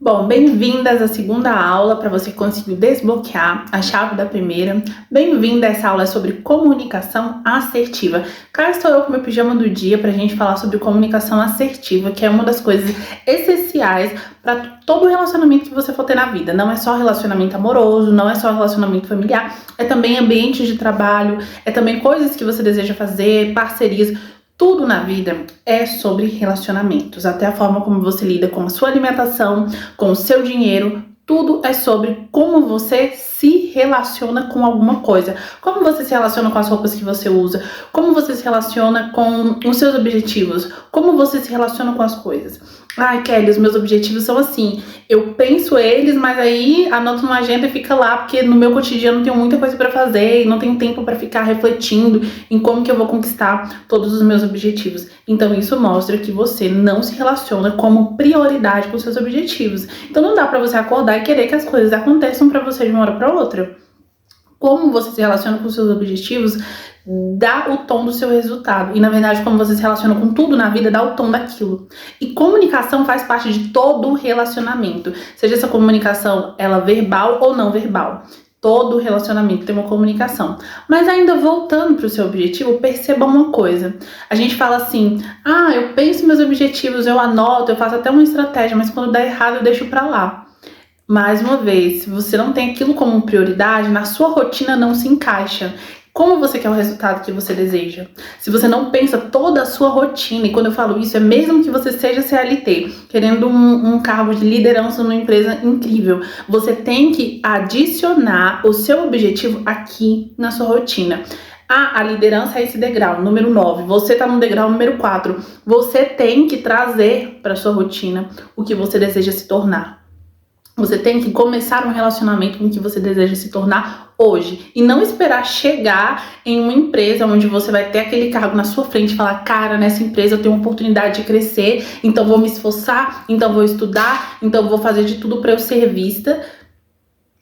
Bom, bem-vindas à segunda aula para você conseguir desbloquear a chave da primeira. Bem-vinda, essa aula é sobre comunicação assertiva. Cá estou eu com meu pijama do dia para a gente falar sobre comunicação assertiva, que é uma das coisas essenciais para todo relacionamento que você for ter na vida. Não é só relacionamento amoroso, não é só relacionamento familiar, é também ambiente de trabalho, é também coisas que você deseja fazer, parcerias. Tudo na vida é sobre relacionamentos, até a forma como você lida com a sua alimentação, com o seu dinheiro, tudo é sobre como você se relaciona com alguma coisa, como você se relaciona com as roupas que você usa, como você se relaciona com os seus objetivos, como você se relaciona com as coisas. Ai, Kelly, os meus objetivos são assim, eu penso eles, mas aí anoto numa agenda e fica lá, porque no meu cotidiano eu tenho muita coisa pra fazer e não tenho tempo pra ficar refletindo em como que eu vou conquistar todos os meus objetivos. Então isso mostra que você não se relaciona como prioridade com os seus objetivos. Então não dá pra você acordar e querer que as coisas aconteçam pra você de uma hora pra outra. Como você se relaciona com os seus objetivos dá o tom do seu resultado. E, na verdade, como você se relaciona com tudo na vida, dá o tom daquilo. E comunicação faz parte de todo o relacionamento. Seja essa comunicação, ela verbal ou não verbal. Todo relacionamento tem uma comunicação. Mas ainda voltando para o seu objetivo, perceba uma coisa. A gente fala assim, eu penso meus objetivos, eu anoto, eu faço até uma estratégia, mas quando dá errado eu deixo para lá. Mais uma vez, se você não tem aquilo como prioridade, na sua rotina não se encaixa. Como você quer o resultado que você deseja? Se você não pensa toda a sua rotina, e quando eu falo isso, é mesmo que você seja CLT, querendo um cargo de liderança numa empresa incrível, você tem que adicionar o seu objetivo aqui na sua rotina. A liderança é esse degrau, número 9. Você tá no degrau número 4. Você tem que trazer para sua rotina o que você deseja se tornar. Você tem que começar um relacionamento com o que você deseja se tornar hoje. E não esperar chegar em uma empresa onde você vai ter aquele cargo na sua frente e falar, cara, nessa empresa eu tenho uma oportunidade de crescer, então vou me esforçar, então vou estudar, então vou fazer de tudo para eu ser vista.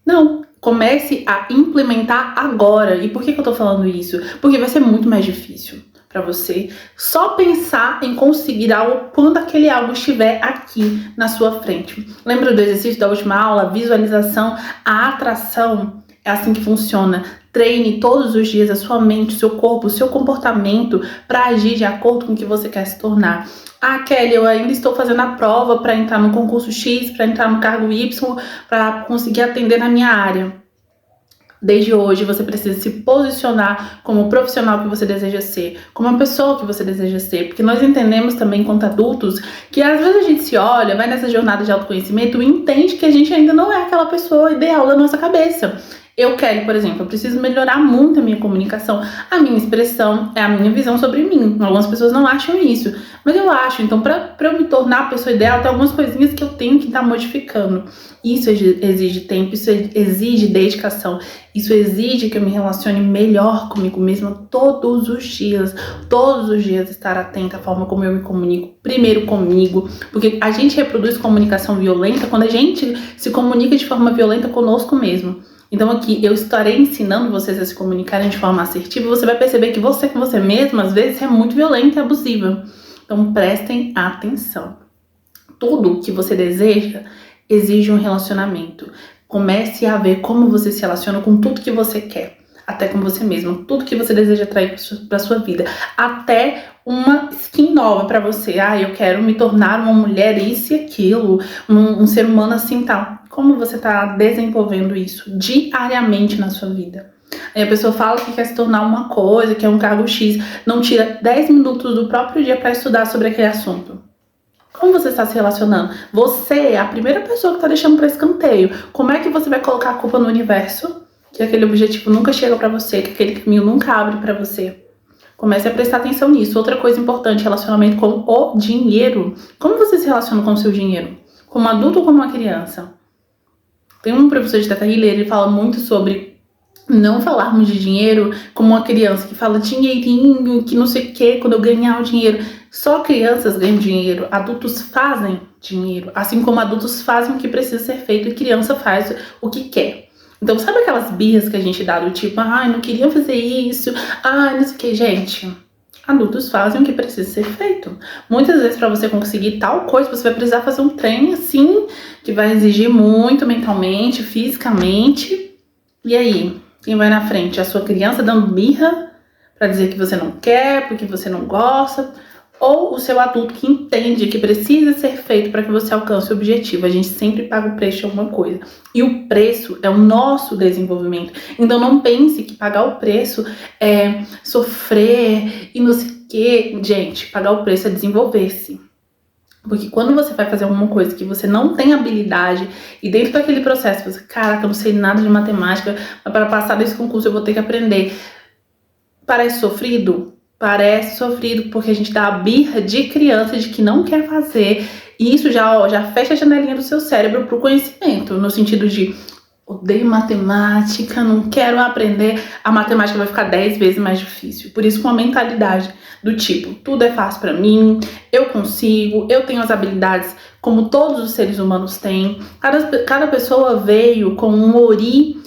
Não. Comece a implementar agora. E por que eu tô falando isso? Porque vai ser muito mais difícil para você só pensar em conseguir algo quando aquele algo estiver aqui na sua frente. Lembra do exercício da última aula? Visualização, a atração é assim que funciona. Treine todos os dias a sua mente, o seu corpo, o seu comportamento para agir de acordo com o que você quer se tornar. Kelly, eu ainda estou fazendo a prova para entrar no concurso X, para entrar no cargo Y, para conseguir atender na minha área. Desde hoje, você precisa se posicionar como o profissional que você deseja ser, como a pessoa que você deseja ser, porque nós entendemos também, enquanto adultos, que às vezes a gente se olha, vai nessa jornada de autoconhecimento e entende que a gente ainda não é aquela pessoa ideal da nossa cabeça. Eu quero, por exemplo, eu preciso melhorar muito a minha comunicação, a minha expressão, a minha visão sobre mim. Algumas pessoas não acham isso, mas eu acho. Então, para eu me tornar a pessoa ideal, tem algumas coisinhas que eu tenho que estar modificando. Isso exige tempo, isso exige dedicação, isso exige que eu me relacione melhor comigo mesma todos os dias estar atenta à forma como eu me comunico, primeiro comigo, porque a gente reproduz comunicação violenta quando a gente se comunica de forma violenta conosco mesmo. Então aqui eu estarei ensinando vocês a se comunicarem de forma assertiva, você vai perceber que você com você mesma às vezes é muito violenta e abusiva. Então prestem atenção. Tudo que você deseja exige um relacionamento. Comece a ver como você se relaciona com tudo que você quer, até com você mesmo, tudo que você deseja atrair para sua vida, até uma skin nova para você. Eu quero me tornar uma mulher isso e aquilo, um ser humano assim tal. Como você está desenvolvendo isso diariamente na sua vida? Aí a pessoa fala que quer se tornar uma coisa, que é um cargo X, não tira 10 minutos do próprio dia para estudar sobre aquele assunto. Como você está se relacionando? Você é a primeira pessoa que está deixando para escanteio. Como é que você vai colocar a culpa no universo? Que aquele objetivo nunca chega para você, que aquele caminho nunca abre para você. Comece a prestar atenção nisso. Outra coisa importante, relacionamento com o dinheiro. Como você se relaciona com o seu dinheiro? Como adulto ou como uma criança? Tem um professor de Teta Healer, ele fala muito sobre não falarmos de dinheiro como uma criança que fala dinheirinho, que não sei o que, quando eu ganhar o dinheiro. Só crianças ganham dinheiro, adultos fazem dinheiro, assim como adultos fazem o que precisa ser feito e criança faz o que quer. Então, sabe aquelas birras que a gente dá do tipo, não queria fazer isso, não sei o que, gente. adultos fazem o que precisa ser feito. Muitas vezes, para você conseguir tal coisa, você vai precisar fazer um treino assim, que vai exigir muito mentalmente, fisicamente. E aí, quem vai na frente? A sua criança dando birra para dizer que você não quer, porque você não gosta? Ou o seu adulto que entende que precisa ser feito para que você alcance o objetivo? A gente sempre paga o preço de alguma coisa. E o preço é o nosso desenvolvimento. Então não pense que pagar o preço é sofrer e não sei o quê. Gente, pagar o preço é desenvolver-se. Porque quando você vai fazer alguma coisa que você não tem habilidade e dentro daquele processo você, caraca, eu não sei nada de matemática, mas para passar desse concurso eu vou ter que aprender. Parece sofrido? Parece sofrido, porque a gente dá a birra de criança de que não quer fazer. E isso já fecha a janelinha do seu cérebro pro conhecimento, no sentido de odeio matemática, não quero aprender. A matemática vai ficar 10 vezes mais difícil. Por isso, com a mentalidade do tipo, tudo é fácil pra mim, eu consigo, eu tenho as habilidades como todos os seres humanos têm. Cada pessoa veio com um ori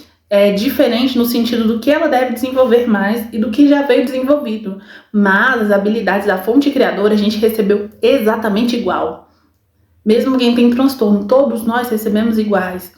diferente no sentido do que ela deve desenvolver mais e do que já veio desenvolvido. Mas as habilidades da fonte criadora a gente recebeu exatamente igual. Mesmo quem tem transtorno, todos nós recebemos iguais.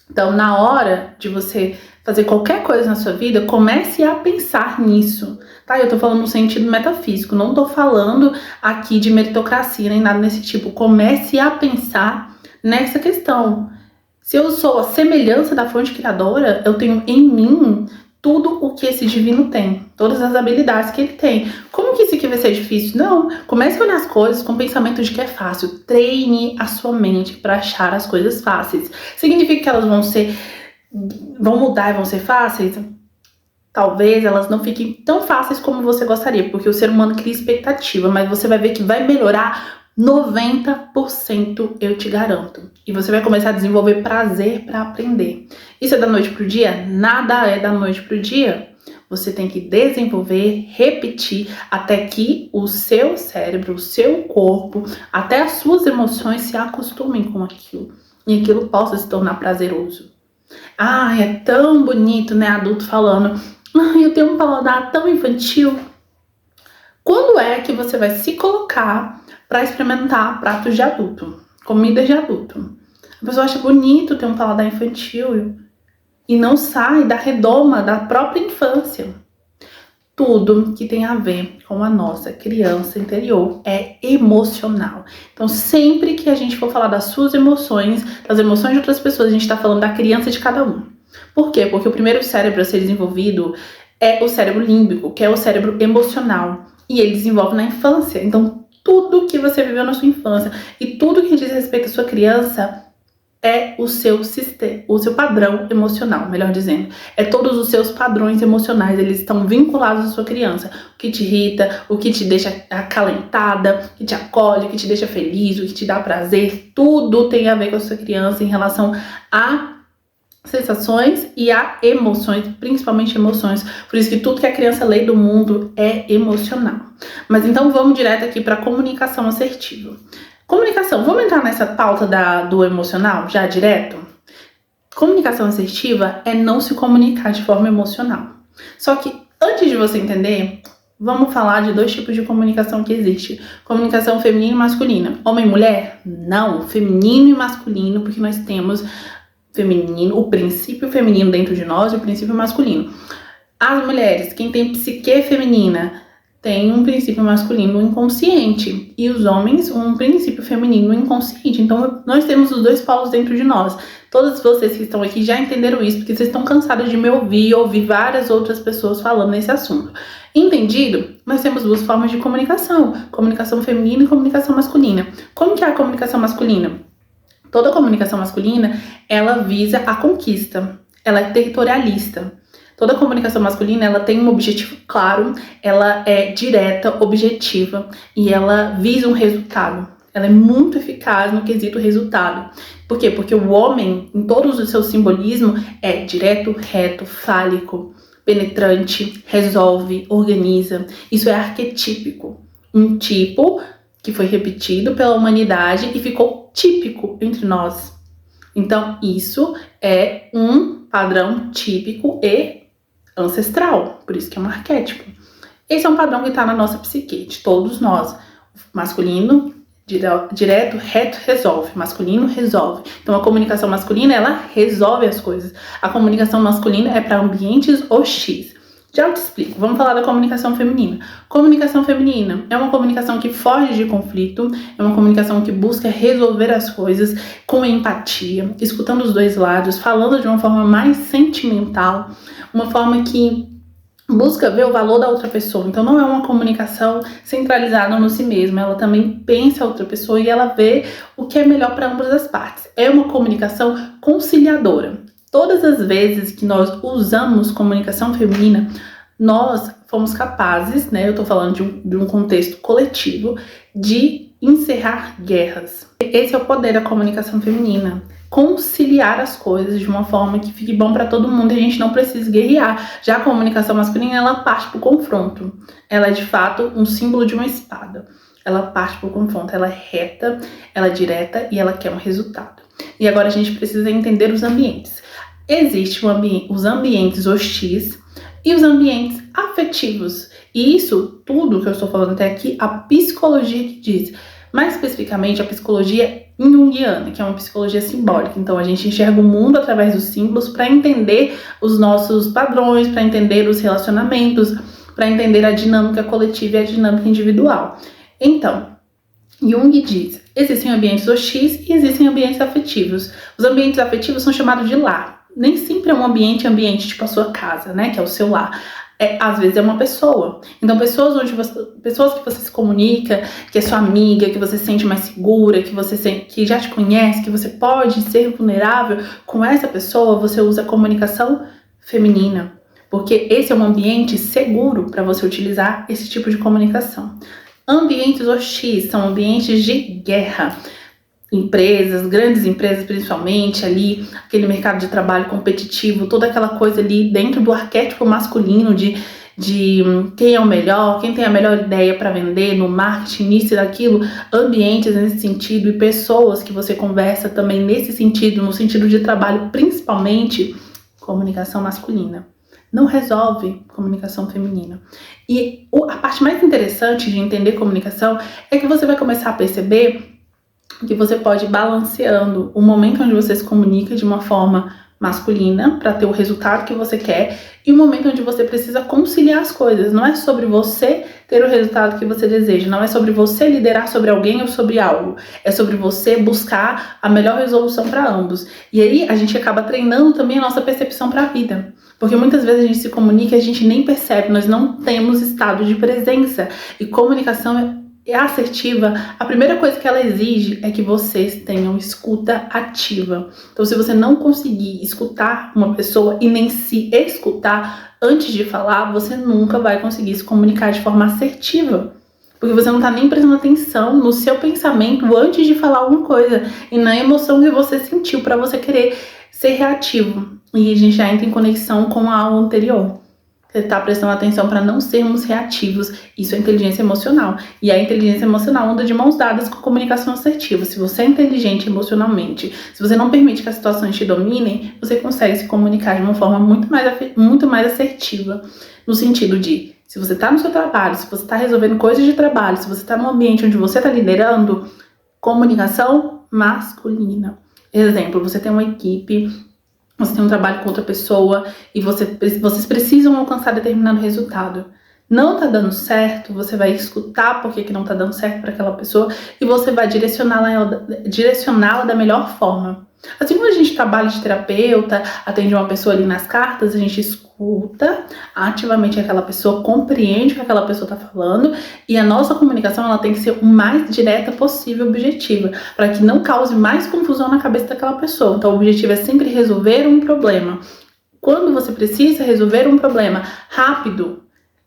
Então, na hora de você fazer qualquer coisa na sua vida, comece a pensar nisso, tá? Eu tô falando no sentido metafísico, não tô falando aqui de meritocracia nem nada desse tipo. Comece a pensar nessa questão. Se eu sou a semelhança da fonte criadora, eu tenho em mim tudo o que esse divino tem, todas as habilidades que ele tem. Como que isso aqui vai ser difícil? Não, comece a olhar as coisas com o pensamento de que é fácil. Treine a sua mente para achar as coisas fáceis. Significa que elas vão mudar e vão ser fáceis? Talvez elas não fiquem tão fáceis como você gostaria, porque o ser humano cria expectativa, mas você vai ver que vai melhorar 90%, eu te garanto. E você vai começar a desenvolver prazer para aprender. Isso é da noite pro dia? Nada é da noite pro dia. Você tem que desenvolver, repetir, até que o seu cérebro, o seu corpo, até as suas emoções se acostumem com aquilo. E aquilo possa se tornar prazeroso. Ah, é tão bonito, né? Adulto falando, eu tenho um paladar tão infantil. Quando é que você vai se colocar para experimentar pratos de adulto, comida de adulto? A pessoa acha bonito ter um paladar infantil e não sai da redoma da própria infância. Tudo que tem a ver com a nossa criança interior é emocional. Então, sempre que a gente for falar das suas emoções, das emoções de outras pessoas, a gente está falando da criança de cada um. Por quê? Porque o primeiro cérebro a ser desenvolvido é o cérebro límbico, que é o cérebro emocional. E ele desenvolve na infância. Então, tudo que você viveu na sua infância e tudo que diz respeito à sua criança é o seu sistema, o seu padrão emocional, melhor dizendo. É todos os seus padrões emocionais, eles estão vinculados à sua criança. O que te irrita, o que te deixa acalentada, o que te acolhe, o que te deixa feliz, o que te dá prazer. Tudo tem a ver com a sua criança em relação a sensações e a emoções, principalmente emoções. Por isso que tudo que a criança lê do mundo é emocional. Mas então vamos direto aqui para a comunicação assertiva. Comunicação, vamos entrar nessa pauta do emocional já direto? Comunicação assertiva é não se comunicar de forma emocional. Só que antes de você entender, vamos falar de dois tipos de comunicação que existe. Comunicação feminina e masculina. Homem e mulher? Não, feminino e masculino, porque nós temos feminino, o princípio feminino dentro de nós e o princípio masculino. As mulheres, quem tem psique feminina, tem um princípio masculino inconsciente e os homens um princípio feminino inconsciente. Então nós temos os dois polos dentro de nós. Todos vocês que estão aqui já entenderam isso, porque vocês estão cansados de me ouvir e ouvir várias outras pessoas falando nesse assunto. Entendido? Nós temos duas formas de comunicação, comunicação feminina e comunicação masculina. Como que é a comunicação masculina? Toda comunicação masculina, ela visa a conquista, ela é territorialista. Toda comunicação masculina, ela tem um objetivo claro, ela é direta, objetiva e ela visa um resultado. Ela é muito eficaz no quesito resultado. Por quê? Porque o homem, em todos os seus simbolismos, é direto, reto, fálico, penetrante, resolve, organiza. Isso é arquetípico. Um tipo que foi repetido pela humanidade e ficou típico entre nós. Então, isso é um padrão típico e ancestral, por isso que é um arquétipo. Esse é um padrão que está na nossa psique, de todos nós. Masculino, direto, reto, resolve. Masculino, resolve. Então, a comunicação masculina, ela resolve as coisas. A comunicação masculina é para ambientes hostis. Já eu te explico. Vamos falar da comunicação feminina. Comunicação feminina é uma comunicação que foge de conflito, é uma comunicação que busca resolver as coisas com empatia, escutando os dois lados, falando de uma forma mais sentimental, uma forma que busca ver o valor da outra pessoa. Então não é uma comunicação centralizada no si mesma, ela também pensa a outra pessoa e ela vê o que é melhor para ambas as partes. É uma comunicação conciliadora. Todas as vezes que nós usamos comunicação feminina, nós fomos capazes, né, eu tô falando de um contexto coletivo, de encerrar guerras. Esse é o poder da comunicação feminina. Conciliar as coisas de uma forma que fique bom para todo mundo e a gente não precisa guerrear. Já a comunicação masculina, ela parte pro confronto. Ela é, de fato, um símbolo de uma espada. Ela parte pro confronto, ela é reta, ela é direta e ela quer um resultado. E agora a gente precisa entender os ambientes. Existem os ambientes hostis e os ambientes afetivos. E isso, tudo que eu estou falando até aqui, a psicologia que diz. Mais especificamente, a psicologia junguiana, que é uma psicologia simbólica. Então, a gente enxerga o mundo através dos símbolos para entender os nossos padrões, para entender os relacionamentos, para entender a dinâmica coletiva e a dinâmica individual. Então, Jung diz, existem ambientes hostis e existem ambientes afetivos. Os ambientes afetivos são chamados de lar. Nem sempre é um ambiente tipo a sua casa, né, que é o seu lar. Às vezes é uma pessoa. Então, pessoas que você se comunica, que é sua amiga, que você se sente mais segura, que já te conhece, que você pode ser vulnerável, com essa pessoa você usa a comunicação feminina. Porque esse é um ambiente seguro para você utilizar esse tipo de comunicação. Ambientes hostis são ambientes de guerra. Empresas, grandes empresas principalmente, ali, aquele mercado de trabalho competitivo, toda aquela coisa ali dentro do arquétipo masculino de quem é o melhor, quem tem a melhor ideia para vender no marketing, nisso e daquilo, ambientes nesse sentido e pessoas que você conversa também nesse sentido, no sentido de trabalho, principalmente comunicação masculina. Não resolve comunicação feminina. E a parte mais interessante de entender comunicação é que você vai começar a perceber que você pode ir balanceando o momento onde você se comunica de uma forma masculina para ter o resultado que você quer e o momento onde você precisa conciliar as coisas. Não é sobre você ter o resultado que você deseja, não é sobre você liderar sobre alguém ou sobre algo, é sobre você buscar a melhor resolução para ambos. E aí a gente acaba treinando também a nossa percepção para a vida. Porque muitas vezes a gente se comunica e a gente nem percebe, nós não temos estado de presença. E comunicação é assertiva, a primeira coisa que ela exige é que vocês tenham escuta ativa. Então, se você não conseguir escutar uma pessoa e nem se escutar antes de falar, você nunca vai conseguir se comunicar de forma assertiva. Porque você não tá nem prestando atenção no seu pensamento antes de falar alguma coisa e na emoção que você sentiu para você querer ser reativo. E a gente já entra em conexão com a aula anterior. Você está prestando atenção para não sermos reativos. Isso é inteligência emocional. E a inteligência emocional anda de mãos dadas com a comunicação assertiva. Se você é inteligente emocionalmente, se você não permite que as situações te dominem, você consegue se comunicar de uma forma muito mais assertiva. No sentido de, se você está no seu trabalho, se você está resolvendo coisas de trabalho, se você está num ambiente onde você está liderando, comunicação masculina. Exemplo, você tem uma equipe, você tem um trabalho com outra pessoa e vocês precisam alcançar determinado resultado. Não tá dando certo, você vai escutar por que não tá dando certo para aquela pessoa e você vai direcioná-la da melhor forma. Assim como a gente trabalha de terapeuta, atende uma pessoa ali nas cartas, a gente escuta ativamente aquela pessoa, compreende o que aquela pessoa está falando e a nossa comunicação ela tem que ser o mais direta possível, objetiva, para que não cause mais confusão na cabeça daquela pessoa. Então o objetivo é sempre resolver um problema. Quando você precisa resolver um problema rápido,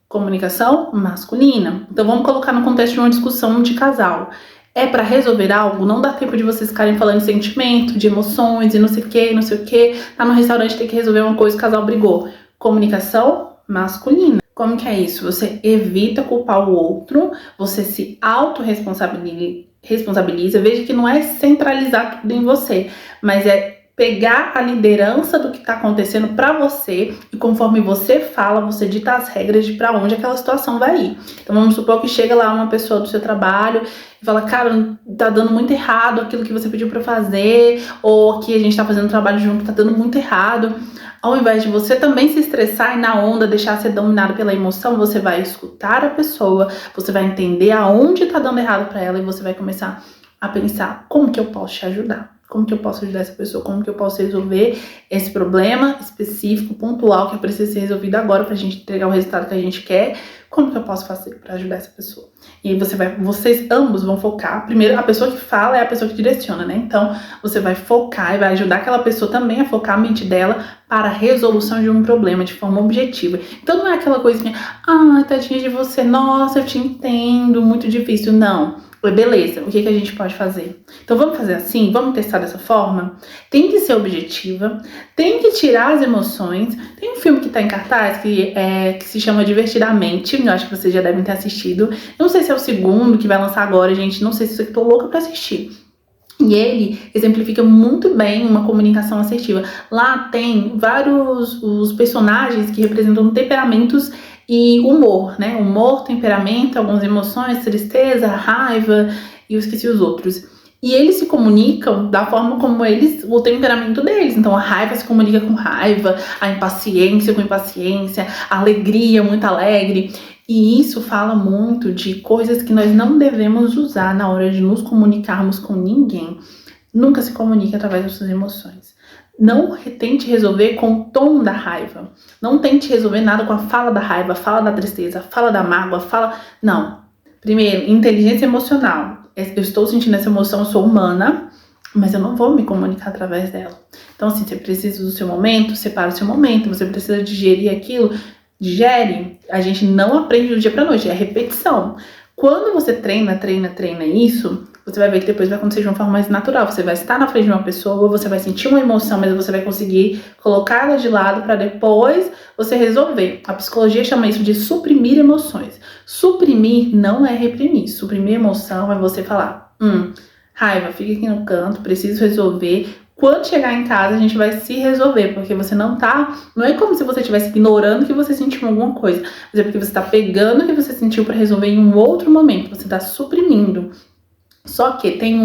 comunicação masculina. Então vamos colocar no contexto de uma discussão de casal. É para resolver algo, não dá tempo de vocês ficarem falando de sentimento, de emoções e não sei o que. Tá no restaurante, tem que resolver uma coisa, o casal brigou. Comunicação masculina. Como que é isso? Você evita culpar o outro, você se autorresponsabiliza. Veja que não é centralizar tudo em você, mas é pegar a liderança do que está acontecendo para você e conforme você fala, você dita as regras de para onde aquela situação vai ir. Então vamos supor que chega lá uma pessoa do seu trabalho e fala, cara, tá dando muito errado aquilo que você pediu para fazer, ou que a gente tá fazendo trabalho junto, tá dando muito errado. Ao invés de você também se estressar e na onda deixar ser dominado pela emoção, você vai escutar a pessoa, você vai entender aonde tá dando errado para ela e você vai começar a pensar, como que eu posso te ajudar? Como que eu posso ajudar essa pessoa? Como que eu posso resolver esse problema específico, pontual, que precisa ser resolvido agora pra gente entregar o resultado que a gente quer? Como que eu posso fazer para ajudar essa pessoa? E aí vocês ambos vão focar. Primeiro, a pessoa que fala é a pessoa que direciona, né? Então, você vai focar e vai ajudar aquela pessoa também a focar a mente dela para a resolução de um problema de forma objetiva. Então, não é aquela coisinha, tadinha de você, nossa, eu te entendo, muito difícil. Não. Beleza, o que a gente pode fazer? Então vamos fazer assim? Vamos testar dessa forma? Tem que ser objetiva, tem que tirar as emoções. Tem um filme que tá em cartaz que se chama Divertidamente, eu acho que vocês já devem ter assistido. Não sei se é o segundo que vai lançar agora, gente, não sei se eu tô louca pra assistir. E ele exemplifica muito bem uma comunicação assertiva. Lá tem vários os personagens que representam temperamentos e humor, né? Humor, temperamento, algumas emoções, tristeza, raiva, e eu esqueci os outros. E eles se comunicam da forma como o temperamento deles. Então a raiva se comunica com raiva, a impaciência com impaciência, a alegria muito alegre. E isso fala muito de coisas que nós não devemos usar na hora de nos comunicarmos com ninguém. Nunca se comunique através das suas emoções. Não tente resolver com o tom da raiva. Não tente resolver nada com a fala da raiva, fala da tristeza, fala da mágoa, Não. Primeiro, inteligência emocional. Eu estou sentindo essa emoção, eu sou humana, mas eu não vou me comunicar através dela. Então, assim, você precisa do seu momento, separa o seu momento. Você precisa digerir aquilo, digere. A gente não aprende do dia pra noite, é repetição. Quando você treina isso, você vai ver que depois vai acontecer de uma forma mais natural. Você vai estar na frente de uma pessoa, você vai sentir uma emoção, mas você vai conseguir colocar ela de lado para depois você resolver. A psicologia chama isso de suprimir emoções. Suprimir não é reprimir. Suprimir emoção é você falar, raiva, fica aqui no canto, preciso resolver. Quando chegar em casa, a gente vai se resolver, porque você não é como se você estivesse ignorando que você sentiu alguma coisa, mas é porque você está pegando o que você sentiu para resolver em um outro momento, você está suprimindo. Só que tem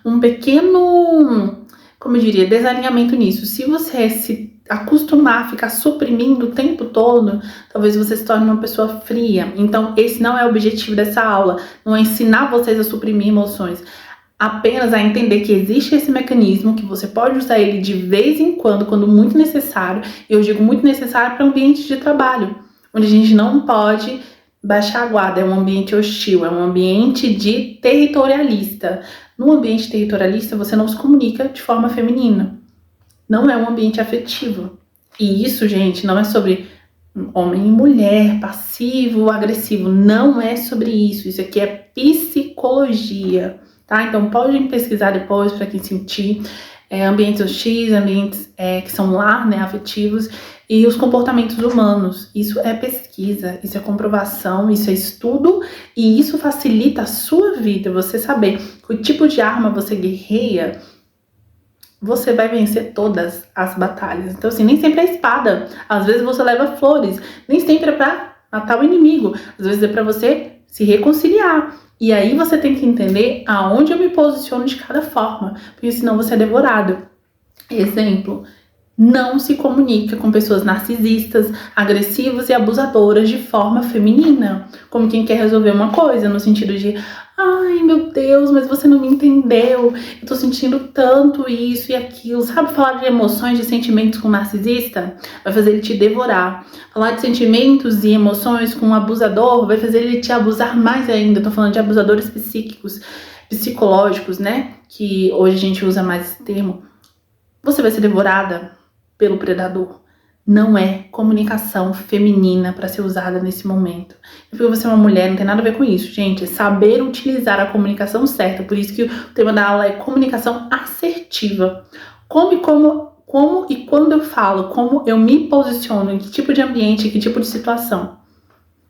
um pequeno, como eu diria, desalinhamento nisso. Se você se acostumar a ficar suprimindo o tempo todo, talvez você se torne uma pessoa fria. Então, esse não é o objetivo dessa aula, não é ensinar vocês a suprimir emoções, apenas a entender que existe esse mecanismo, que você pode usar ele de vez em quando muito necessário. Eu digo muito necessário para ambientes de trabalho, onde a gente não pode baixar a guarda, é um ambiente hostil, é um ambiente de territorialista. No ambiente territorialista, você não se comunica de forma feminina. Não é um ambiente afetivo. E isso, gente, não é sobre homem e mulher, passivo, agressivo. Não é sobre isso. Isso aqui é psicologia, tá? Então, podem pesquisar depois para quem sentir. Ambientes hostis, ambientes que são lar, né, afetivos, e os comportamentos humanos. Isso é pesquisa, isso é comprovação, isso é estudo, e isso facilita a sua vida. Você saber que o tipo de arma você guerreia, você vai vencer todas as batalhas. Então, assim, nem sempre é espada. Às vezes você leva flores. Nem sempre é pra matar o inimigo. Às vezes é pra você se reconciliar. E aí você tem que entender aonde eu me posiciono de cada forma, porque senão você é devorado. Exemplo, não se comunica com pessoas narcisistas, agressivas e abusadoras de forma feminina, como quem quer resolver uma coisa, no sentido de, ai meu Deus, mas você não me entendeu, eu tô sentindo tanto isso e aquilo. Sabe, falar de emoções, de sentimentos com um narcisista vai fazer ele te devorar. Falar de sentimentos e emoções com um abusador vai fazer ele te abusar mais ainda. Eu tô falando de abusadores psíquicos, psicológicos, né, que hoje a gente usa mais esse termo. Você vai ser devorada pelo predador. Não é comunicação feminina para ser usada nesse momento. E porque você é uma mulher, não tem nada a ver com isso, gente. É saber utilizar a comunicação certa. Por isso que o tema da aula é comunicação assertiva. Como e quando eu falo, como eu me posiciono, em que tipo de ambiente, em que tipo de situação.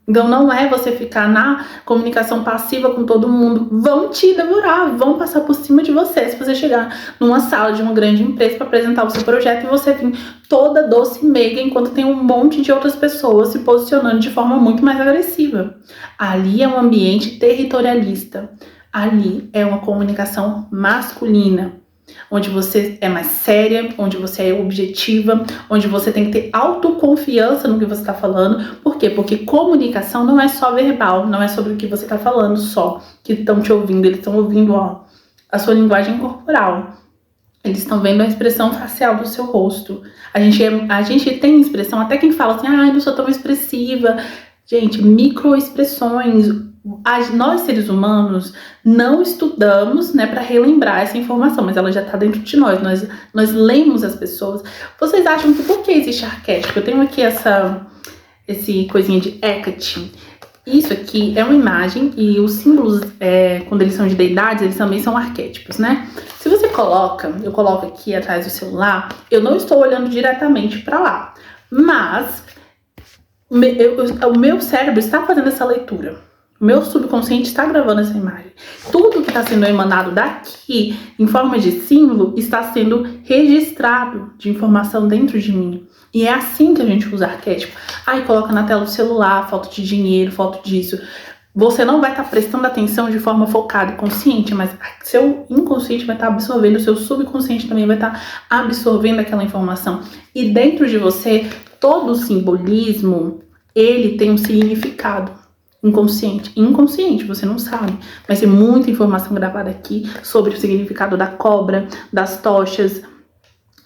Então não é você ficar na comunicação passiva com todo mundo. Vão te devorar, vão passar por cima de você. Se você chegar numa sala de uma grande empresa para apresentar o seu projeto e você vir toda doce e meiga, enquanto tem um monte de outras pessoas se posicionando de forma muito mais agressiva. Ali é um ambiente territorialista. Ali é uma comunicação masculina, onde você é mais séria, onde você é objetiva, onde você tem que ter autoconfiança no que você está falando. Por quê? Porque comunicação não é só verbal, não é sobre o que você está falando só, que estão te ouvindo, eles estão ouvindo a sua linguagem corporal. Eles estão vendo a expressão facial do seu rosto. A gente tem expressão, até quem fala assim, eu não sou tão expressiva. Gente, microexpressões. Nós, seres humanos, não estudamos, né, para relembrar essa informação, mas ela já está dentro de nós. Nós lemos as pessoas. Vocês acham que por que existe arquétipo? Eu tenho aqui esse coisinha de Hecate. Isso aqui é uma imagem e os símbolos, quando eles são de deidades, eles também são arquétipos, né? Se você eu coloco aqui atrás do celular, eu não estou olhando diretamente para lá, mas o meu cérebro está fazendo essa leitura. O meu subconsciente está gravando essa imagem. Tudo que está sendo emanado daqui, em forma de símbolo, está sendo registrado de informação dentro de mim. E é assim que a gente usa arquétipo. Coloca na tela do celular, foto de dinheiro, foto disso. Você não vai estar prestando atenção de forma focada e consciente, mas seu inconsciente vai estar absorvendo, o seu subconsciente também vai estar absorvendo aquela informação. E dentro de você, todo o simbolismo, ele tem um significado. Inconsciente, você não sabe. Mas tem muita informação gravada aqui sobre o significado da cobra, das tochas,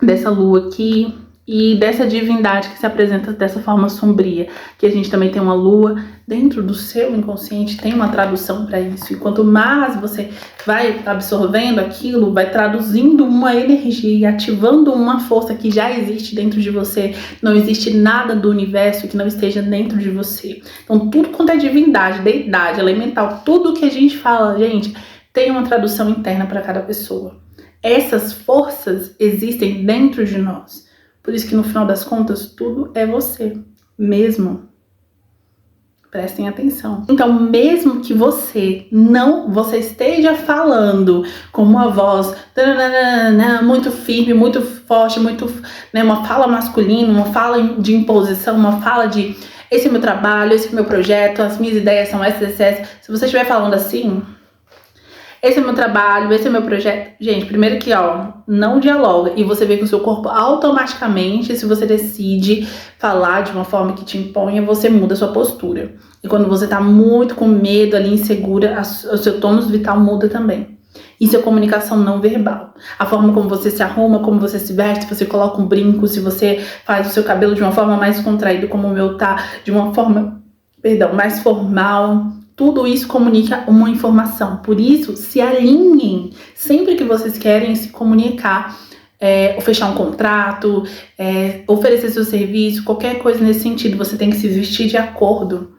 dessa lua aqui e dessa divindade que se apresenta dessa forma sombria. Que a gente também tem uma lua dentro do seu inconsciente, tem uma tradução para isso. E quanto mais você vai absorvendo aquilo, vai traduzindo uma energia e ativando uma força que já existe dentro de você. Não existe nada do universo que não esteja dentro de você. Então tudo quanto é divindade, deidade, elemental, tudo que a gente fala, gente, tem uma tradução interna para cada pessoa. Essas forças existem dentro de nós. Por isso que no final das contas, tudo é você mesmo. Prestem atenção. Então, mesmo que você esteja falando com uma voz muito firme, muito forte, uma fala masculina, uma fala de imposição, uma fala de esse é meu trabalho, esse é meu projeto, as minhas ideias são essas. Se você estiver falando assim, esse é meu trabalho, esse é meu projeto. Gente, primeiro que, não dialoga. E você vê que o seu corpo automaticamente, se você decide falar de uma forma que te imponha, você muda a sua postura. E quando você tá muito com medo ali, insegura, o seu tônus vital muda também. Isso é comunicação não verbal. A forma como você se arruma, como você se veste, se você coloca um brinco, se você faz o seu cabelo de uma forma mais contraída, como o meu tá, de uma forma, mais formal. Tudo isso comunica uma informação. Por isso, se alinhem sempre que vocês querem se comunicar, ou fechar um contrato, oferecer seu serviço, qualquer coisa nesse sentido. Você tem que se vestir de acordo.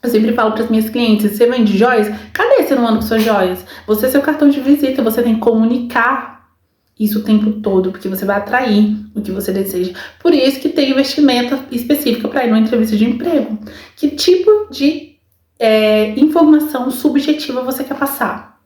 Eu sempre falo para as minhas clientes, você vende joias? Cadê você não anda com suas joias? Você é seu cartão de visita, você tem que comunicar isso o tempo todo, porque você vai atrair o que você deseja. Por isso que tem investimento específico para ir numa entrevista de emprego. Que tipo de informação subjetiva você quer passar?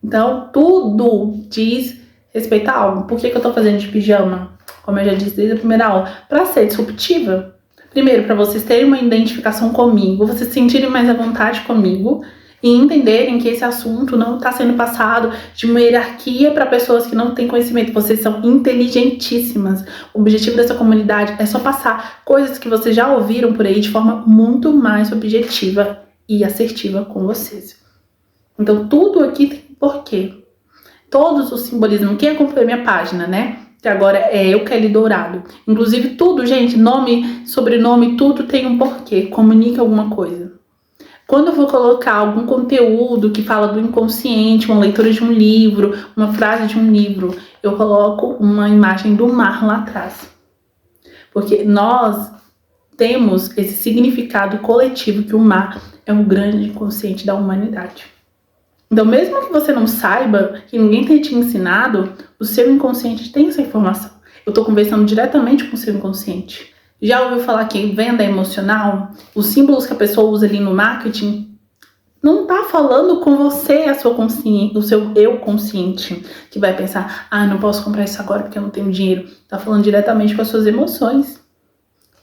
Então, tudo diz respeito a algo. Por que eu tô fazendo de pijama? Como eu já disse desde a primeira aula, para ser disruptiva. Primeiro, para vocês terem uma identificação comigo, vocês se sentirem mais à vontade comigo e entenderem que esse assunto não está sendo passado de uma hierarquia para pessoas que não têm conhecimento. Vocês são inteligentíssimas. O objetivo dessa comunidade é só passar coisas que vocês já ouviram por aí de forma muito mais objetiva e assertiva com vocês. Então, tudo aqui tem porquê. Todos os simbolismos. Quem acompanha minha página, né? Que agora é Eu Kelly Dourado. Inclusive tudo, gente, nome, sobrenome, tudo tem um porquê. Comunica alguma coisa. Quando eu vou colocar algum conteúdo que fala do inconsciente, uma leitura de um livro, uma frase de um livro, eu coloco uma imagem do mar lá atrás. Porque nós temos esse significado coletivo que o mar é um grande inconsciente da humanidade. Então, mesmo que você não saiba, que ninguém tenha te ensinado, o seu inconsciente tem essa informação. Eu estou conversando diretamente com o seu inconsciente. Já ouviu falar que venda emocional? Os símbolos que a pessoa usa ali no marketing não tá falando com você, a sua consciência, o seu eu consciente, que vai pensar, não posso comprar isso agora porque eu não tenho dinheiro. Tá falando diretamente com as suas emoções.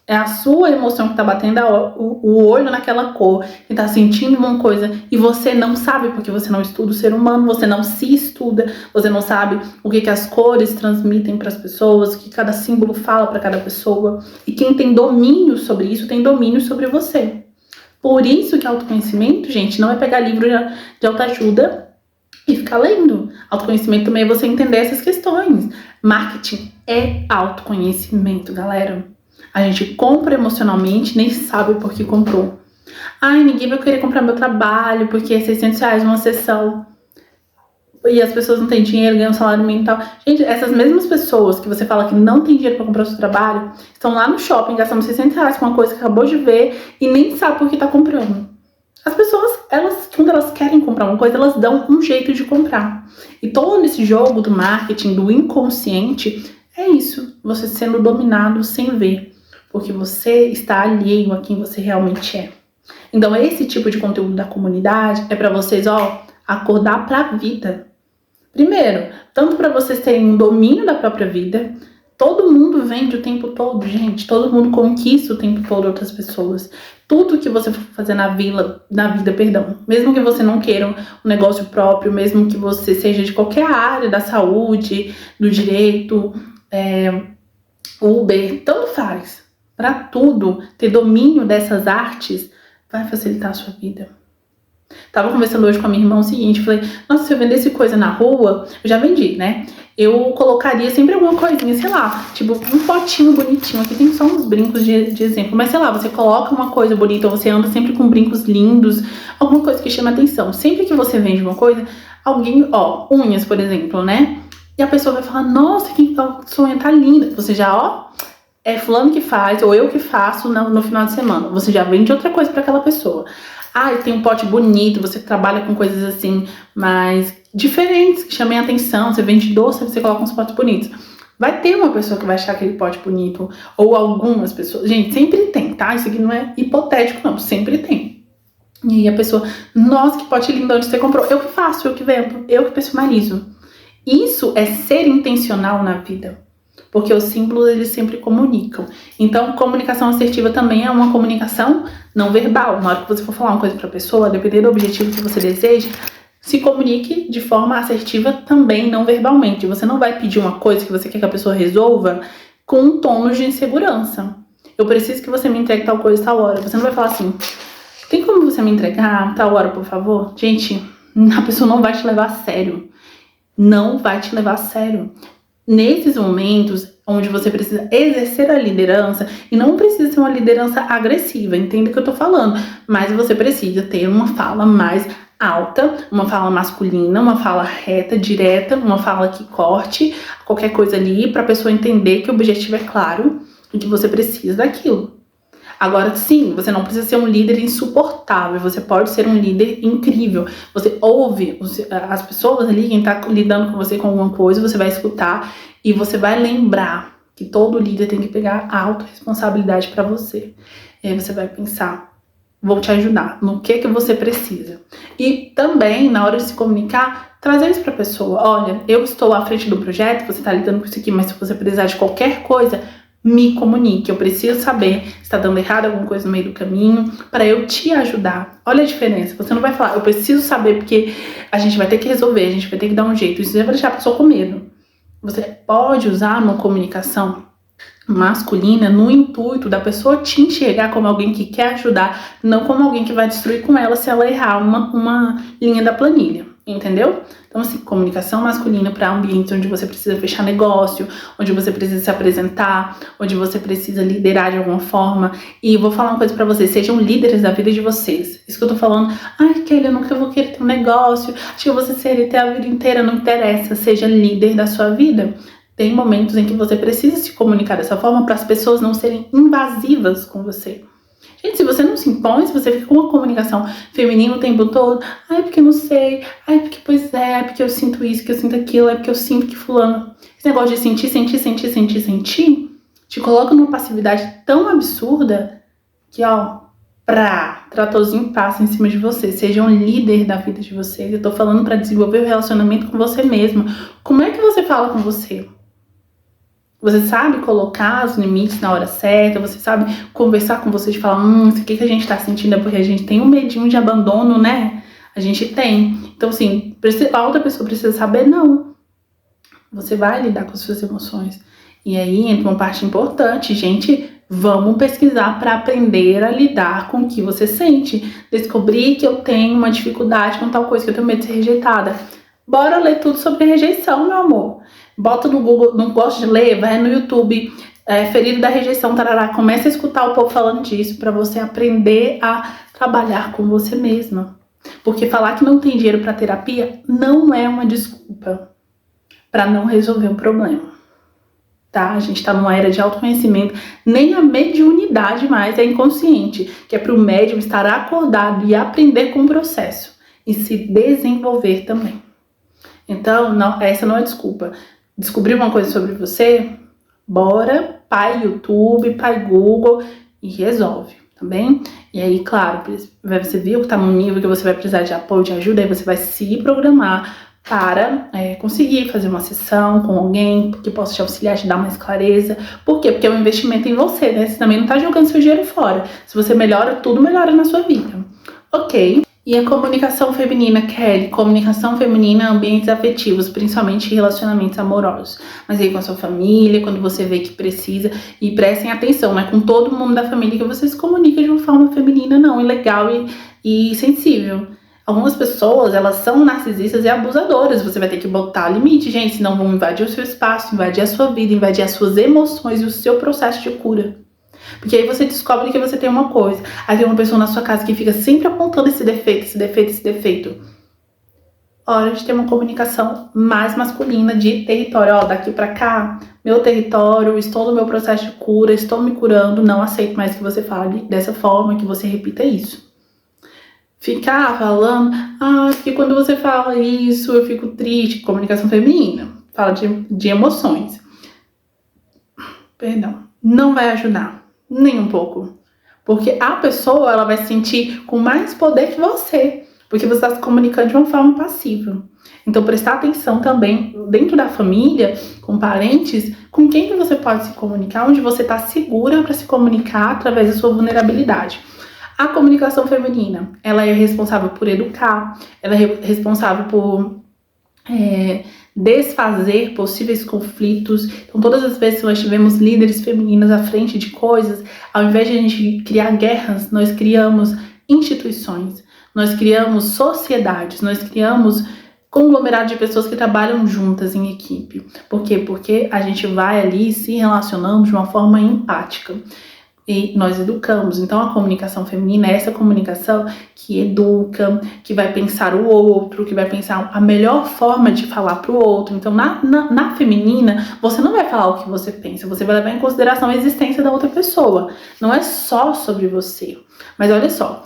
É a sua emoção que tá batendo o olho naquela cor, que tá sentindo uma coisa e você não sabe, porque você não estuda o ser humano, você não se estuda, você não sabe o que as cores transmitem para as pessoas, o que cada símbolo fala para cada pessoa. E quem tem domínio sobre isso tem domínio sobre você. Por isso que autoconhecimento, gente, não é pegar livro de autoajuda e ficar lendo. Autoconhecimento também é você entender essas questões. Marketing é autoconhecimento, galera. A gente compra emocionalmente, nem sabe por que comprou. Ninguém vai querer comprar meu trabalho porque é R$600 uma sessão. E as pessoas não têm dinheiro, ganham um salário mínimo e tal. Gente, essas mesmas pessoas que você fala que não tem dinheiro pra comprar o seu trabalho, estão lá no shopping gastando R$600 com uma coisa que acabou de ver e nem sabe por que tá comprando. As pessoas, quando elas querem comprar uma coisa, elas dão um jeito de comprar. E todo esse jogo do marketing, do inconsciente, é isso. Você sendo dominado sem ver. Porque você está alheio a quem você realmente é. Então, esse tipo de conteúdo da comunidade é pra vocês, acordar pra vida. Primeiro, tanto para vocês terem um domínio da própria vida, todo mundo vende o tempo todo, gente. Todo mundo conquista o tempo todo outras pessoas. Tudo que você for fazer na vida, mesmo que você não queira um negócio próprio, mesmo que você seja de qualquer área da saúde, do direito, Uber, tanto faz. Para tudo, ter domínio dessas artes vai facilitar a sua vida. Tava conversando hoje com a minha irmã o seguinte, falei, nossa, se eu vendesse coisa na rua, eu já vendi, né? Eu colocaria sempre alguma coisinha, sei lá, tipo um potinho bonitinho, aqui tem só uns brincos de exemplo, mas sei lá, você coloca uma coisa bonita, ou você anda sempre com brincos lindos, alguma coisa que chama atenção. Sempre que você vende uma coisa, alguém, unhas, por exemplo, né? E a pessoa vai falar, nossa, que sua unha tá linda. Você já, é fulano que faz, ou eu que faço no final de semana. Você já vende outra coisa para aquela pessoa. Tem um pote bonito, você trabalha com coisas assim, mais diferentes, que chamem a atenção, você vende doce, você coloca uns potes bonitos. Vai ter uma pessoa que vai achar aquele pote bonito, ou algumas pessoas. Gente, sempre tem, tá? Isso aqui não é hipotético, não, sempre tem. E aí a pessoa, nossa, que pote lindo, onde você comprou? Eu que faço, eu que vendo, eu que personalizo. Isso é ser intencional na vida. Porque os símbolos, eles sempre comunicam. Então, comunicação assertiva também é uma comunicação não verbal. Na hora que você for falar uma coisa para a pessoa, dependendo do objetivo que você deseja, se comunique de forma assertiva também, não verbalmente. Você não vai pedir uma coisa que você quer que a pessoa resolva com um tom de insegurança. Eu preciso que você me entregue tal coisa tal hora. Você não vai falar assim, tem como você me entregar tal hora, por favor? Gente, a pessoa não vai te levar a sério. Não vai te levar a sério. Nesses momentos onde você precisa exercer a liderança, e não precisa ser uma liderança agressiva, entenda o que eu tô falando, mas você precisa ter uma fala mais alta, uma fala masculina, uma fala reta, direta, uma fala que corte qualquer coisa ali, pra pessoa entender que o objetivo é claro e que você precisa daquilo. Agora, sim, você não precisa ser um líder insuportável, você pode ser um líder incrível. Você ouve as pessoas ali, quem tá lidando com você com alguma coisa, você vai escutar e você vai lembrar que todo líder tem que pegar a autorresponsabilidade para você. E aí você vai pensar, vou te ajudar, no que você precisa. E também, na hora de se comunicar, trazer isso pra pessoa. Olha, eu estou à frente do projeto, você tá lidando com isso aqui, mas se você precisar de qualquer coisa, me comunique, eu preciso saber se está dando errado alguma coisa no meio do caminho, para eu te ajudar. Olha a diferença, você não vai falar, eu preciso saber porque a gente vai ter que resolver, a gente vai ter que dar um jeito, isso vai deixar a pessoa com medo. Você pode usar uma comunicação masculina no intuito da pessoa te enxergar como alguém que quer ajudar, não como alguém que vai destruir com ela se ela errar uma linha da planilha, entendeu? Então, assim, comunicação masculina para ambientes onde você precisa fechar negócio, onde você precisa se apresentar, onde você precisa liderar de alguma forma. E eu vou falar uma coisa para vocês, sejam líderes da vida de vocês. Isso que eu tô falando, Kelly, eu nunca vou querer ter um negócio, acho que você CLT a vida inteira, não interessa, seja líder da sua vida. Tem momentos em que você precisa se comunicar dessa forma para as pessoas não serem invasivas com você. Gente, se você não se impõe, se você fica com uma comunicação feminina o tempo todo, porque eu não sei, porque pois é, porque eu sinto isso, que eu sinto aquilo, porque eu sinto que fulano... Esse negócio de sentir, te coloca numa passividade tão absurda que, ó, tratorzinho passa em cima de você. Seja um líder da vida de vocês. Eu tô falando pra desenvolver o relacionamento com você mesma. Como é que você fala com você? Você sabe colocar os limites na hora certa, você sabe conversar com você de falar, isso aqui que a gente tá sentindo é porque a gente tem um medinho de abandono, né? A gente tem. Então, assim, a outra pessoa precisa saber, não. Você vai lidar com as suas emoções. E aí entra uma parte importante, gente, vamos pesquisar para aprender a lidar com o que você sente. Descobrir que eu tenho uma dificuldade com tal coisa, que eu tenho medo de ser rejeitada. Bora ler tudo sobre rejeição, meu amor. Bota no Google, não gosto de ler, vai no YouTube, ferido da rejeição, tarará. Começa a escutar o povo falando disso para você aprender a trabalhar com você mesma. Porque falar que não tem dinheiro para terapia não é uma desculpa para não resolver o problema. Tá? A gente tá numa era de autoconhecimento, nem a mediunidade mais é inconsciente, que é para o médium estar acordado e aprender com o processo e se desenvolver também. Então, essa não é desculpa. Descobrir uma coisa sobre você? Bora, pai YouTube, pai Google e resolve, tá bem? E aí, claro, você viu que tá num nível que você vai precisar de apoio, de ajuda, aí você vai se programar para conseguir fazer uma sessão com alguém que possa te auxiliar, te dar mais clareza. Por quê? Porque é um investimento em você, né? Você também não tá jogando seu dinheiro fora. Se você melhora, tudo melhora na sua vida. Ok. E a comunicação feminina, Kelly? Comunicação feminina em ambientes afetivos, principalmente relacionamentos amorosos. Mas aí com a sua família, quando você vê que precisa. E prestem atenção, não é com todo mundo da família que você se comunica de uma forma feminina, não. E legal e sensível. Algumas pessoas, elas são narcisistas e abusadoras. Você vai ter que botar limite, gente, senão vão invadir o seu espaço, invadir a sua vida, invadir as suas emoções e o seu processo de cura. Porque aí você descobre que você tem uma coisa. Aí tem uma pessoa na sua casa que fica sempre apontando esse defeito, esse defeito, esse defeito. Hora de ter uma comunicação mais masculina de território. Ó, daqui pra cá, meu território, estou no meu processo de cura, estou me curando, não aceito mais que você fale dessa forma, que você repita isso. Ficar falando, porque quando você fala isso, eu fico triste. Comunicação feminina, fala de emoções. Perdão, não vai ajudar. Nem um pouco. Porque a pessoa, ela vai se sentir com mais poder que você. Porque você está se comunicando de uma forma passiva. Então, prestar atenção também, dentro da família, com parentes, com quem que você pode se comunicar, onde você está segura para se comunicar através da sua vulnerabilidade. A comunicação feminina, ela é responsável por educar, ela é responsável por desfazer possíveis conflitos. Então, todas as vezes que nós tivemos líderes femininas à frente de coisas, ao invés de a gente criar guerras, nós criamos instituições, nós criamos sociedades, nós criamos conglomerado de pessoas que trabalham juntas em equipe. Por quê? Porque a gente vai ali se relacionando de uma forma empática. E nós educamos. Então a comunicação feminina é essa comunicação que educa, que vai pensar o outro, que vai pensar a melhor forma de falar para o outro. Então na feminina, você não vai falar o que você pensa, você vai levar em consideração a existência da outra pessoa. Não é só sobre você. Mas olha só,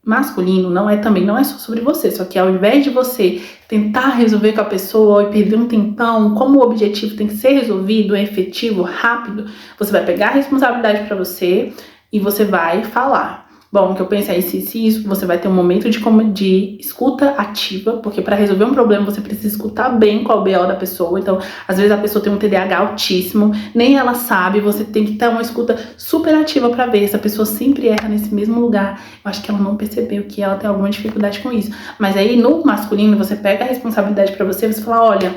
masculino não é só sobre você, só que ao invés de você tentar resolver com a pessoa e perder um tempão, como o objetivo tem que ser resolvido, é efetivo, rápido, você vai pegar a responsabilidade para você e você vai falar. Bom, que eu pensei isso, você vai ter um momento de escuta ativa, porque para resolver um problema você precisa escutar bem qual é o BO da pessoa. Então, às vezes a pessoa tem um TDAH altíssimo, nem ela sabe, você tem que ter uma escuta super ativa para ver se a pessoa sempre erra nesse mesmo lugar. Eu acho que ela não percebeu que ela tem alguma dificuldade com isso. Mas aí no masculino você pega a responsabilidade para você fala, olha,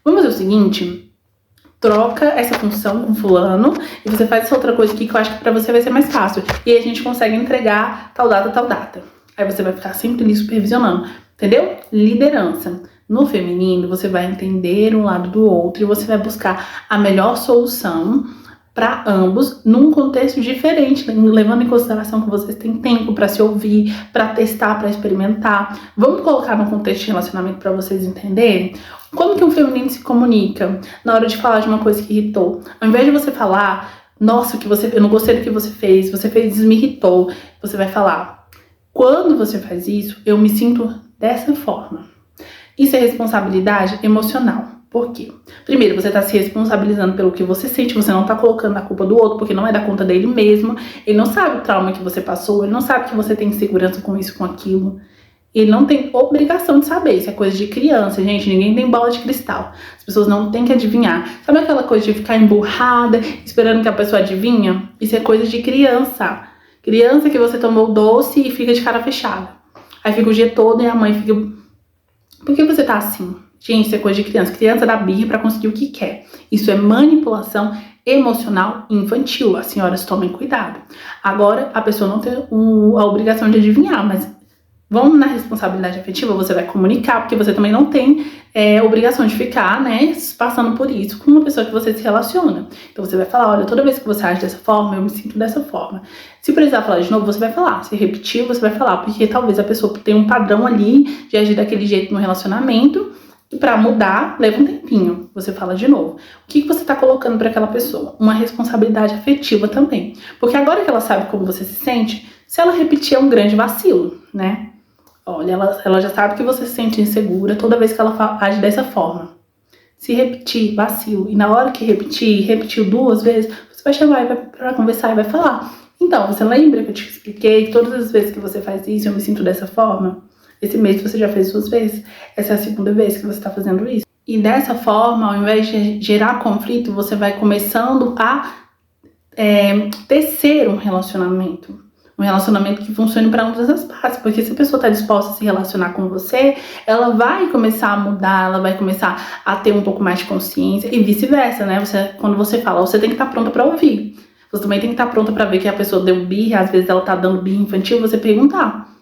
vamos fazer o seguinte, troca essa função com fulano e você faz essa outra coisa aqui que eu acho que pra você vai ser mais fácil. E aí a gente consegue entregar tal data, tal data. Aí você vai ficar sempre ali supervisionando, entendeu? Liderança. No feminino, você vai entender um lado do outro e você vai buscar a melhor solução para ambos num contexto diferente, levando em consideração que vocês têm tempo para se ouvir, para testar, para experimentar. Vamos colocar no contexto de relacionamento para vocês entenderem como que um feminino se comunica na hora de falar de uma coisa que irritou. Ao invés de você falar, nossa, eu não gostei do que você fez isso me irritou, você vai falar, quando você faz isso, eu me sinto dessa forma. Isso é responsabilidade emocional. Por quê? Primeiro, você tá se responsabilizando pelo que você sente, você não tá colocando a culpa do outro, porque não é da conta dele mesmo. Ele não sabe o trauma que você passou, ele não sabe que você tem insegurança com isso, com aquilo. Ele não tem obrigação de saber, isso é coisa de criança, gente, ninguém tem bola de cristal. As pessoas não têm que adivinhar. Sabe aquela coisa de ficar emburrada, esperando que a pessoa adivinha? Isso é coisa de criança. Criança que você tomou doce e fica de cara fechada. Aí fica o dia todo e a mãe fica... Por que você tá assim? Gente, isso é coisa de criança. Criança dá birra pra conseguir o que quer. Isso é manipulação emocional infantil. As senhoras tomem cuidado. Agora, a pessoa não tem a obrigação de adivinhar, mas... Vamos na responsabilidade afetiva, você vai comunicar, porque você também não tem obrigação de ficar, né, passando por isso com uma pessoa que você se relaciona. Então você vai falar, olha, toda vez que você age dessa forma, eu me sinto dessa forma. Se precisar falar de novo, você vai falar. Se repetir, você vai falar, porque talvez a pessoa tenha um padrão ali de agir daquele jeito no relacionamento, e pra mudar, leva um tempinho. Você fala de novo. O que você tá colocando pra aquela pessoa? Uma responsabilidade afetiva também. Porque agora que ela sabe como você se sente, se ela repetir é um grande vacilo, né? Olha, ela já sabe que você se sente insegura toda vez que ela age dessa forma. Se repetir, vacilo. E na hora que repetiu 2 vezes, você vai chamar pra conversar e vai falar. Então, você lembra que eu te expliquei que todas as vezes que você faz isso, eu me sinto dessa forma? Esse mês você já fez 2 vezes. Essa é a 2ª vez que você tá fazendo isso. E dessa forma, ao invés de gerar conflito, você vai começando a tecer um relacionamento. Um relacionamento que funcione para ambas as partes, porque se a pessoa está disposta a se relacionar com você, ela vai começar a mudar, ela vai começar a ter um pouco mais de consciência e vice-versa, né? Quando você fala, você tem que estar pronta para ouvir. Você também tem que estar pronta para ver que a pessoa deu birra, às vezes ela tá dando birra infantil, você perguntar.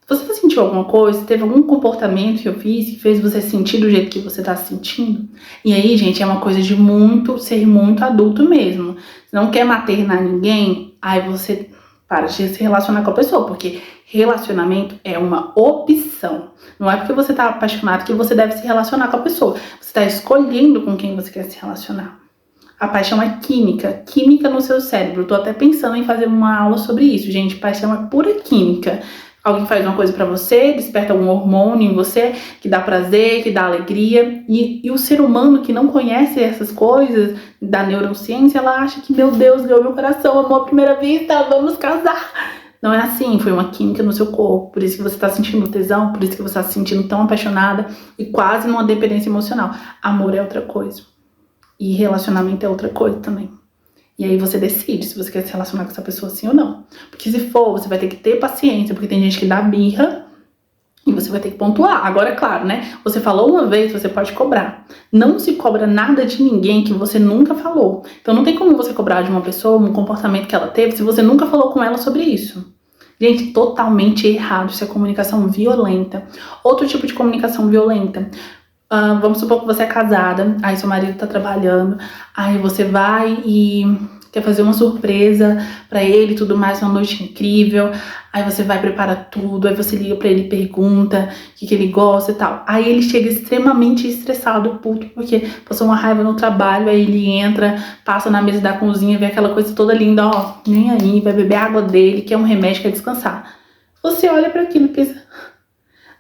Você sentiu alguma coisa? Teve algum comportamento que eu fiz que fez você sentir do jeito que você tá se sentindo? E aí, gente, é uma coisa de ser muito adulto mesmo. Você não quer maternar ninguém, aí você para de se relacionar com a pessoa, porque relacionamento é uma opção. Não é porque você tá apaixonado que você deve se relacionar com a pessoa. Você tá escolhendo com quem você quer se relacionar. A paixão é química, química no seu cérebro. Eu tô até pensando em fazer uma aula sobre isso, gente. Paixão é pura química. Alguém faz uma coisa pra você, desperta um hormônio em você que dá prazer, que dá alegria. E o ser humano que não conhece essas coisas da neurociência, ela acha que, meu Deus, ganhou meu coração, amor à primeira vista, vamos casar. Não é assim, foi uma química no seu corpo. Por isso que você tá sentindo tesão, por isso que você tá se sentindo tão apaixonada e quase numa dependência emocional. Amor é outra coisa. E relacionamento é outra coisa também. E aí você decide se você quer se relacionar com essa pessoa sim ou não. Porque se for, você vai ter que ter paciência, porque tem gente que dá birra e você vai ter que pontuar. Agora, é claro, né? Você falou uma vez, você pode cobrar. Não se cobra nada de ninguém que você nunca falou. Então não tem como você cobrar de uma pessoa um comportamento que ela teve se você nunca falou com ela sobre isso. Gente, totalmente errado. Isso é comunicação violenta. Outro tipo de comunicação violenta. Vamos supor que você é casada, aí seu marido tá trabalhando, aí você vai e quer fazer uma surpresa pra ele e tudo mais, uma noite incrível, aí você vai, prepara tudo, aí você liga pra ele e pergunta o que ele gosta e tal. Aí ele chega extremamente estressado, puto, porque passou uma raiva no trabalho, aí ele entra, passa na mesa da cozinha, vê aquela coisa toda linda, ó, nem aí, vai beber a água dele, quer um remédio, quer descansar. Você olha pra aquilo e pensa,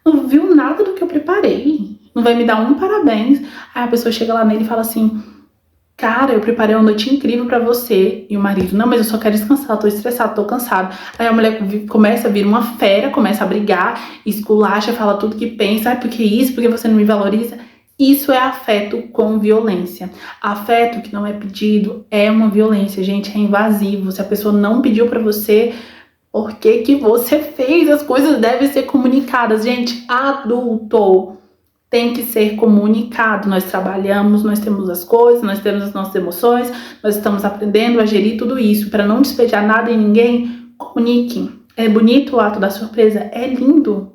não viu nada do que eu preparei. Não vai me dar um parabéns. Aí a pessoa chega lá nele e fala assim, cara, eu preparei uma noite incrível pra você. E o marido, não, mas eu só quero descansar, tô estressado, tô cansado. Aí a mulher começa a vir uma fera, começa a brigar, esculacha, fala tudo que pensa, porque isso, porque você não me valoriza. Isso é afeto com violência. Afeto que não é pedido é uma violência, gente, é invasivo. Se a pessoa não pediu pra você, por que você fez? As coisas devem ser comunicadas. Gente, adulto tem que ser comunicado. Nós trabalhamos, nós temos as coisas, nós temos as nossas emoções, nós estamos aprendendo a gerir tudo isso. Para não despejar nada em ninguém, comunique. É bonito o ato da surpresa, é lindo.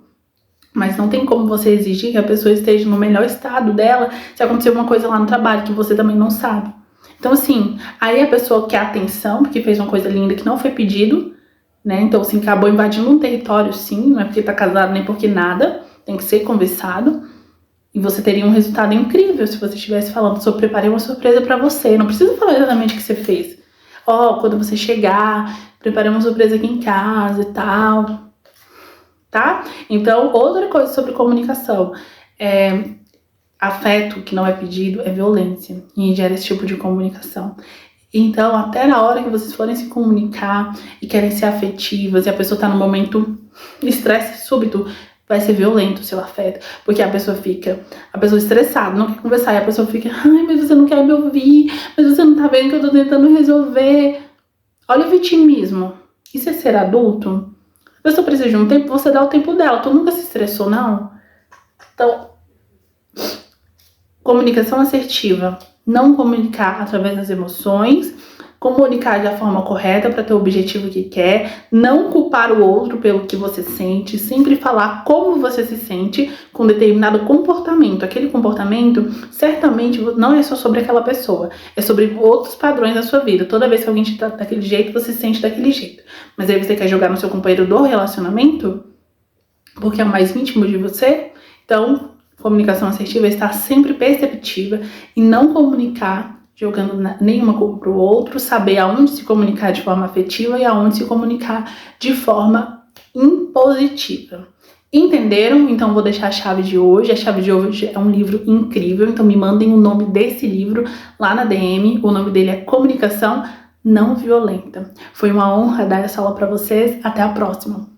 Mas não tem como você exigir que a pessoa esteja no melhor estado dela se acontecer alguma coisa lá no trabalho que você também não sabe. Então assim, aí a pessoa quer atenção porque fez uma coisa linda que não foi pedido, né? Então assim, acabou invadindo um território sim, não é porque tá casado nem porque nada, tem que ser conversado. E você teria um resultado incrível se você estivesse falando sobre preparei uma surpresa pra você. Não precisa falar exatamente o que você fez. Quando você chegar, preparei uma surpresa aqui em casa e tal. Tá? Então, outra coisa sobre comunicação. afeto que não é pedido é violência e gera esse tipo de comunicação. Então, até na hora que vocês forem se comunicar e querem ser afetivas e a pessoa tá no momento estresse súbito, vai ser violento o seu afeto, porque a pessoa estressada, não quer conversar, e a pessoa fica, ai, mas você não quer me ouvir, mas você não tá vendo que eu tô tentando resolver. Olha o vitimismo. Isso é ser adulto? A pessoa precisa de um tempo, você dá o tempo dela. Tu nunca se estressou, não? Então, comunicação assertiva. Não comunicar através das emoções, comunicar da forma correta para ter o objetivo que quer, não culpar o outro pelo que você sente, sempre falar como você se sente com determinado comportamento. Aquele comportamento certamente não é só sobre aquela pessoa, é sobre outros padrões da sua vida. Toda vez que alguém te trata daquele jeito, você se sente daquele jeito. Mas aí você quer jogar no seu companheiro do relacionamento, porque é o mais íntimo de você. Então, comunicação assertiva é estar sempre perceptiva e não comunicar jogando nenhuma culpa para o outro, saber aonde se comunicar de forma afetiva e aonde se comunicar de forma impositiva. Entenderam? Então vou deixar a chave de hoje. A chave de hoje é um livro incrível, então me mandem o nome desse livro lá na DM. O nome dele é Comunicação Não Violenta. Foi uma honra dar essa aula para vocês. Até a próxima!